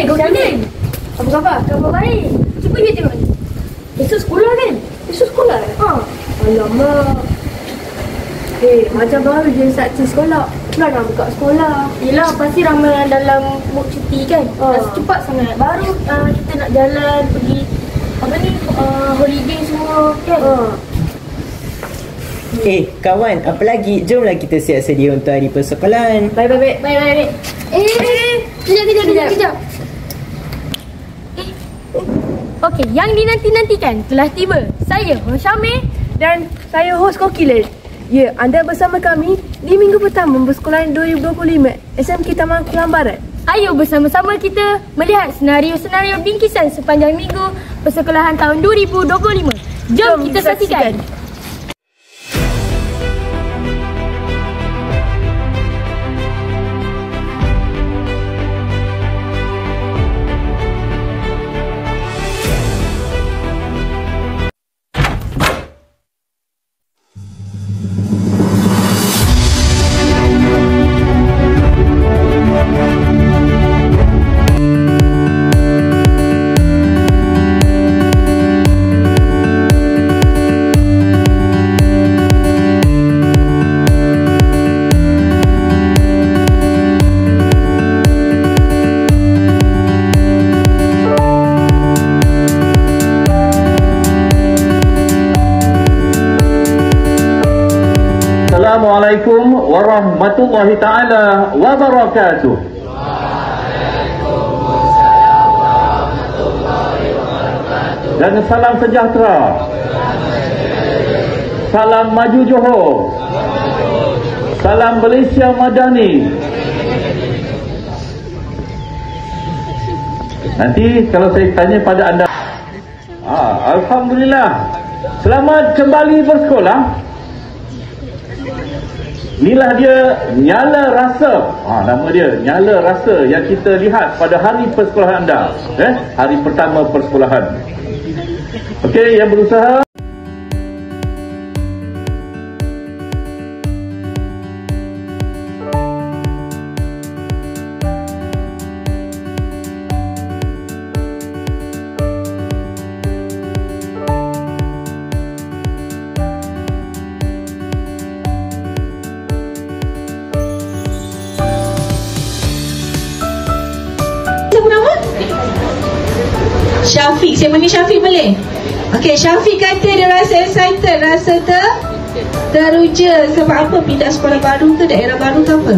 kau kena. Apa khabar? Khabar baik. Cuba dia tengok ni. Besok sekolah kan? Besok sekolah kan? Alamak. Macam baru je start sekolah. Dah nak buka sekolah. Yelah, pasti ramai yang dalam mood cuti kan? Rasa cepat sangat. Baru kita nak jalan pergi holiday semua kan? Kawan, apa lagi? Jomlah kita siap sedia untuk hari persekolahan. Baik. Kejap. Okey, yang dinanti-nantikan telah tiba. Saya, Hos Syamil dan saya, Hos Kokilan. Ya, anda bersama kami di minggu pertama persekolahan 2025 SMK Taman Kelang Barat. Ayo bersama-sama kita melihat senario-senario bingkisan sepanjang minggu persekolahan tahun 2025. Jom kita saksikan. Assalamualaikum warahmatullahi ta'ala wabarakatuh. Dan salam sejahtera. Salam maju Johor. Salam Malaysia Madani. Nanti kalau saya tanya pada anda, Alhamdulillah, selamat kembali bersekolah. Inilah dia nyala rasa. Nama dia nyala rasa yang kita lihat pada hari persekolahan anda. Hari pertama persekolahan. Okey, yang berusaha. Syafiq, saya panggil Syafiq boleh? Okey, Syafiq kata dia rasa excited, rasa teruja. Sebab apa? Pindah sekolah baru ke, daerah baru ke apa?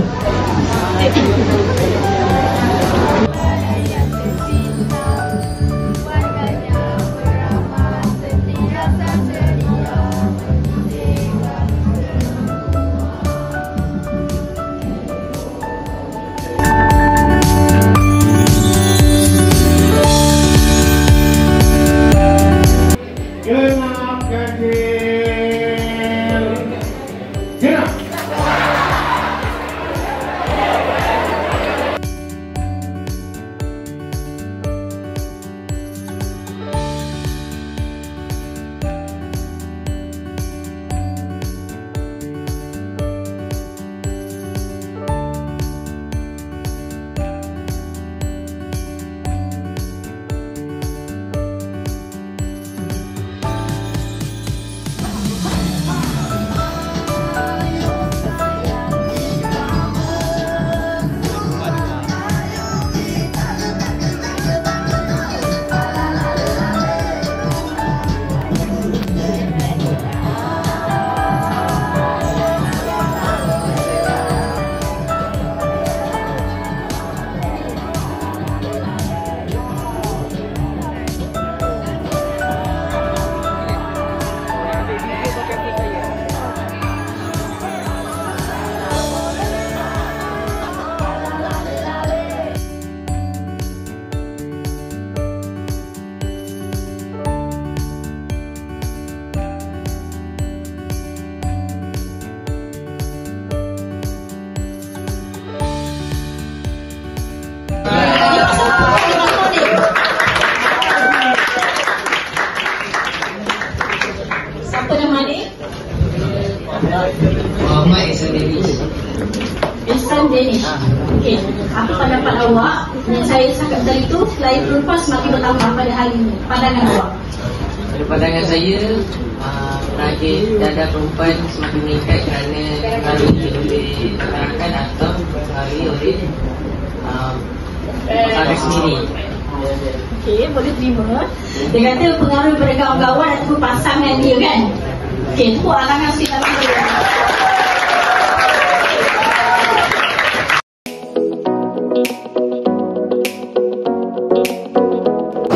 selain perempuan semakin bertambah pada hari ini? Pandangan awak? Dari pandangan saya, rajin dada perempuan semakin meningkat kerana dipengaruhi oleh masyarakat atau dipengaruhi oleh masyarakat sendiri. Okey, boleh terima. Dia kata pengaruh pada kawan-kawan ataupun pasangan dia kan. Okey, tepuk tangan sikit dalam dia.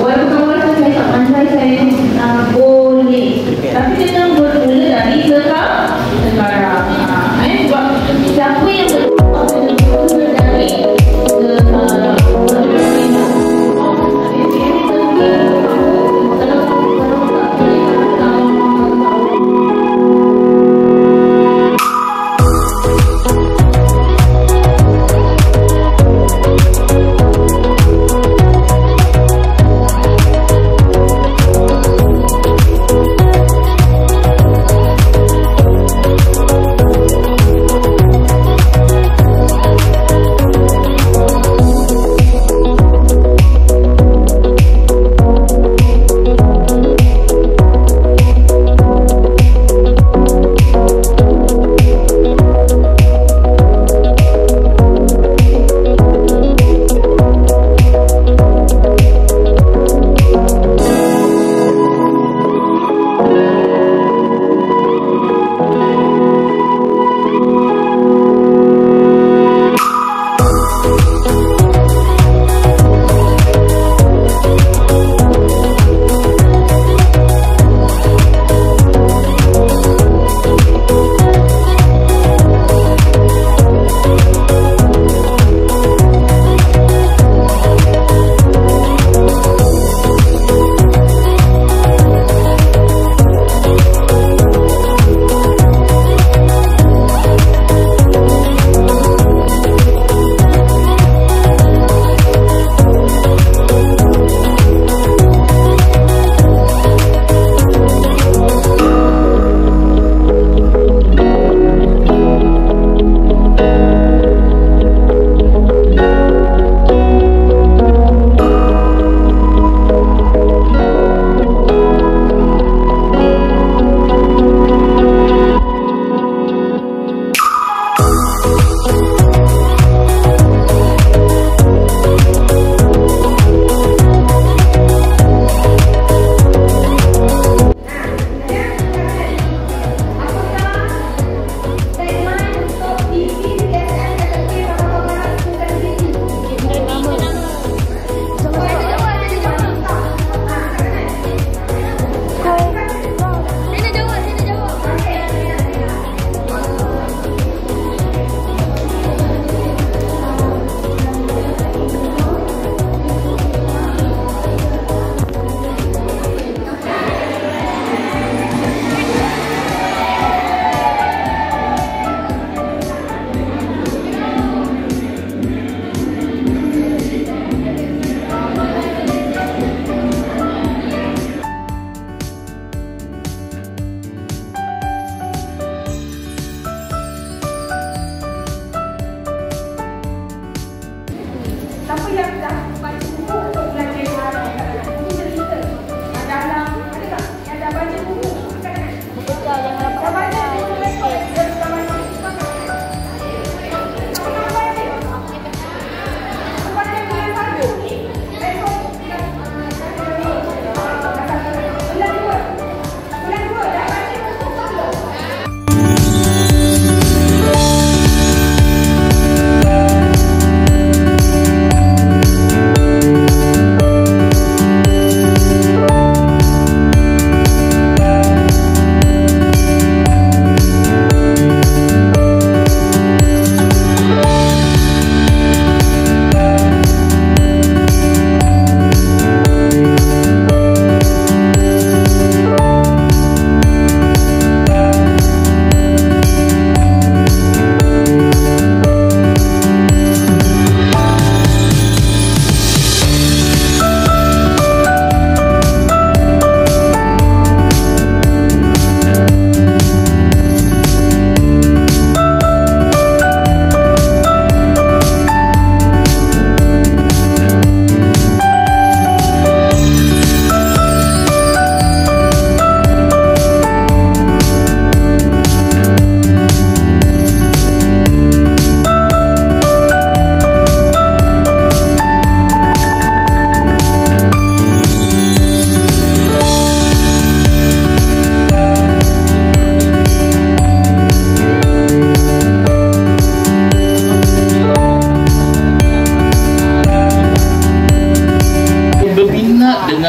Walaupun kawan saya tak pandai, saya boleh. Tapi kita bermula dari sekarang. Sebab siapa yang bermula dari sekarang.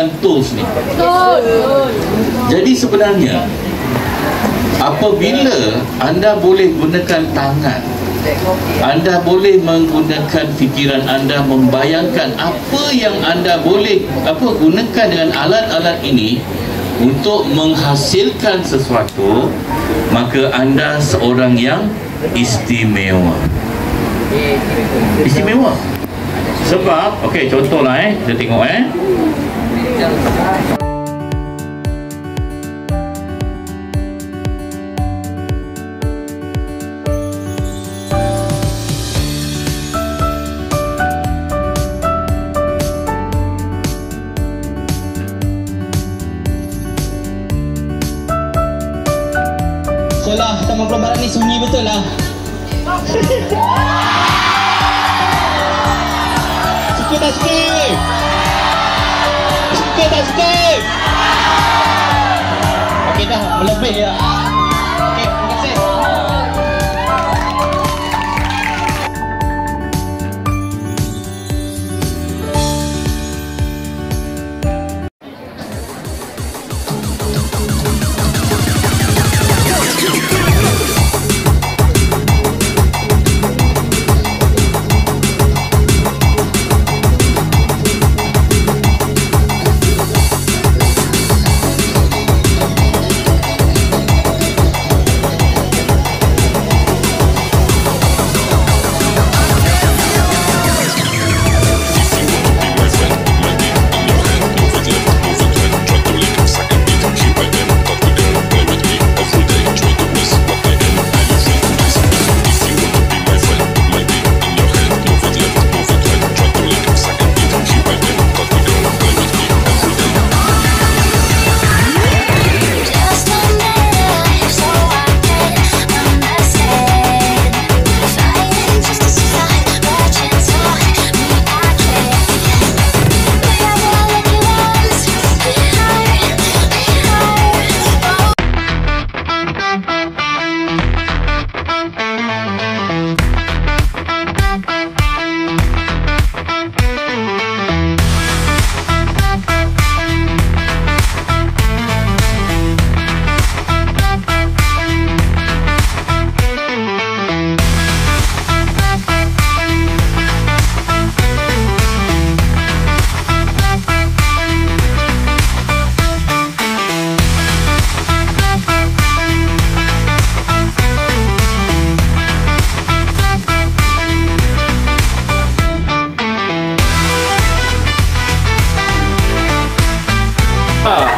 menggunakan tools ni. Jadi sebenarnya apabila anda boleh gunakan tangan, anda boleh menggunakan fikiran anda, membayangkan apa yang anda boleh gunakan dengan alat-alat ini untuk menghasilkan sesuatu, maka anda seorang yang istimewa. Istimewa. Sebab, okey, contohlah kita tengok Sekolah Taman Pulau Barat ni sunyi betul lah. Suka tak suka? Suka tak suka? Okey dah, melebih ya. Okey, terima kasih.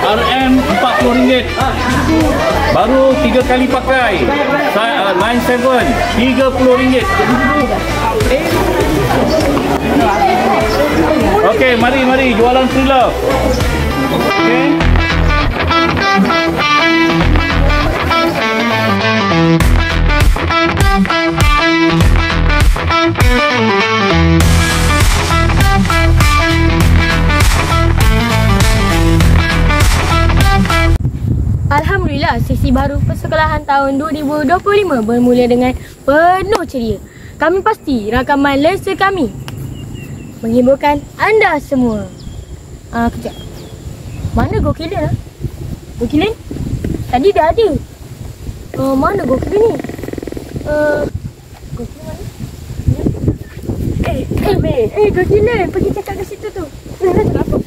RM RM40. Baru 3 kali pakai. Line 7 RM30. Okey, mari jualan thriller. Okey. Alhamdulillah, sesi baru persekolahan tahun 2025 bermula dengan penuh ceria. Kami pasti rakaman lesson kami menghiburkan anda semua. Kejap. Mana Gokilin? Gokilin? Tadi dah ada. Mana Gokilin ni? Gokilin mana? Gokilin, pergi cakap kat situ tu. Kenapa?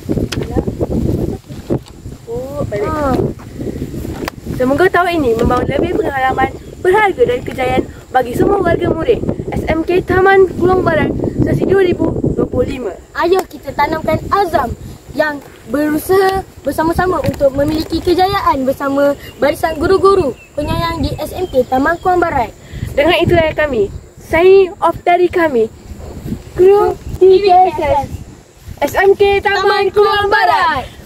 Oh, balik. Semoga tahun ini membawa lebih pengalaman berharga dan kejayaan bagi semua warga murid SMK Taman Pulau Barat sesi 2025. Ayo kita tanamkan azam yang berusaha bersama-sama untuk memiliki kejayaan bersama barisan guru-guru penyayang di SMK Taman Pulau Barat. Dengan itulah kami, signing off dari kami, kru TKSS SMK Taman Pulau Barat.